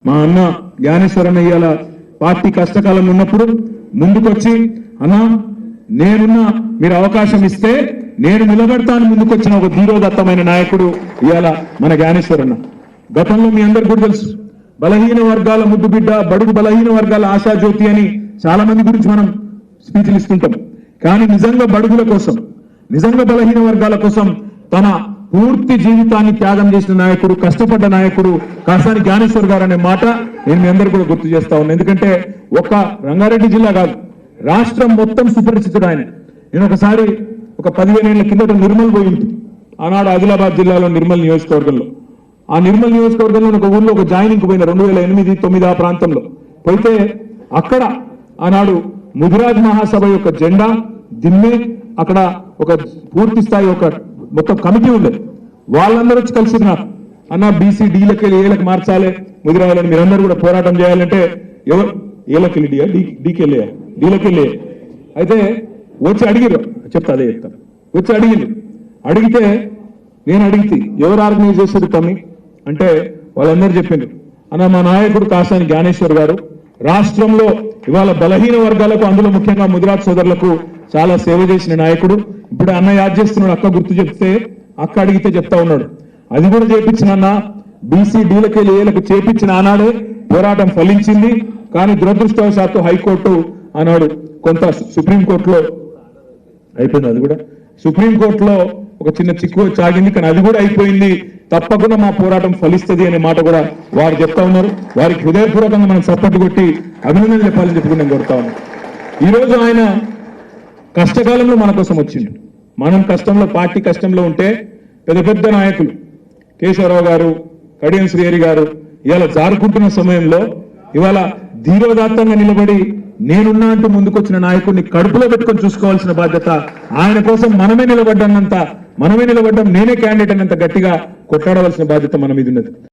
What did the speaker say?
మా అన్న జ్ఞానేశ్వరన్న ఇయాల పార్టీ కష్టకాలం ఉన్నప్పుడు ముందుకొచ్చి అన్నా నేనున్నా మీరు అవకాశం ఇస్తే నేను నిలబడతాను ముందుకొచ్చిన ఒక ధీరోదత్తమైన నాయకుడు ఇయాల మన జ్ఞానేశ్వరన్న. గతంలో మీ అందరికీ కూడా తెలుసు, బలహీన వర్గాల ముద్దుబిడ్డ, బడుగు బలహీన వర్గాల ఆశాజ్యోతి అని చాలా మంది గురించి మనం స్పీచ్లు ఇస్తుంటాం. కానీ నిజంగా బడుగుల కోసం, నిజంగా బలహీన వర్గాల కోసం తన పూర్తి జీవితాన్ని త్యాగం చేసిన నాయకుడు, కష్టపడ్డ నాయకుడు కాసాని జ్ఞానేశ్వర్ గారు అనే మాట నేను మీ అందరూ కూడా గుర్తు చేస్తా ఉన్నాను. ఎందుకంటే ఒక రంగారెడ్డి జిల్లా కాదు, రాష్ట్రం మొత్తం సుపరిచితుడు ఆయన. నేను ఒకసారి ఒక 15 ఏళ్ల కిందట నిర్మల్ పోయి ఉంటుంది, ఆనాడు ఆదిలాబాద్ జిల్లాలో నిర్మల్ నియోజకవర్గంలో. ఆ నిర్మల్ నియోజకవర్గంలో ఒక ఊళ్ళో ఒక జాయినింగ్ పోయిన 2008-9 ఆ ప్రాంతంలో పోయితే అక్కడ ఆనాడు ముదిరాజ్ మహాసభ యొక్క జెండా దిమ్మే, అక్కడ ఒక పూర్తి స్థాయి ఒక మొత్తం కమిటీ ఉండేది. వాళ్ళందరూ వచ్చి కలిసి నాకు అన్న బీసీ డీలకి ఏలకు మార్చాలి, ముదిరాజులను మీరందరూ కూడా పోరాటం చేయాలంటే ఎవరు ఏలకి వెళ్ళియా డీకి వెళ్ళేయా డీలకి వెళ్ళే అయితే వచ్చి అడిగిరు, చెప్తా అదే చెప్తాను. వచ్చి అడిగితే నేను అడిగితే ఎవరు ఆర్గనైజ్ చేశారు తమ్మి అంటే వాళ్ళందరూ చెప్పిండ్రు, అన్న మా నాయకుడు కాసాని జ్ఞానేశ్వర్ గారు రాష్ట్రంలో ఇవాళ బలహీన వర్గాలకు, అందులో ముఖ్యంగా ముదిరాజ్ సోదరులకు చాలా సేవ చేసిన నాయకుడు. ఇప్పుడు అన్న యాద్ చేస్తున్నాడు, అక్క గుర్తు చెప్తే అక్క అడిగితే చెప్తా ఉన్నాడు. అది కూడా చేపించిన అన్న బీసీ డీలకి ఏలకు చేపించిన ఆనాడే పోరాటం ఫలించింది. కానీ దురదృష్టవశాత్తు హైకోర్టు ఆనాడు కొంత సుప్రీంకోర్టులో అయిపోయింది, అది కూడా సుప్రీంకోర్టులో ఒక చిన్న చిక్కు చాగింది. కానీ అది కూడా అయిపోయింది, తప్పకుండా మా పోరాటం ఫలిస్తుంది అనే మాట కూడా వారు చెప్తా ఉన్నారు. వారికి హృదయపూర్వకంగా మనం సపోర్ట్ కొట్టి అభినందనలు చెప్పాలని చెప్పి నేను కోరుతా ఉన్నాను. ఈరోజు ఆయన కష్టకాలంలో మన కోసం వచ్చిండు. మనం కష్టంలో, పార్టీ కష్టంలో ఉంటే పెద్ద పెద్ద నాయకులు కేశవరావు గారు, కడియం శ్రీహరి గారు ఇవాళ జారుకుంటున్న సమయంలో ఇవాళ ధీరోదాత్తంగా నిలబడి నేనున్నా అంటూ ముందుకొచ్చిన నాయకుడిని కడుపులో పెట్టుకొని చూసుకోవాల్సిన బాధ్యత ఆయన కోసం మనమే నిలబడ్డం, నేనే క్యాండిడేట్ అన్నంత గట్టిగా కొట్లాడవలసిన బాధ్యత మన మీద ఉన్నది.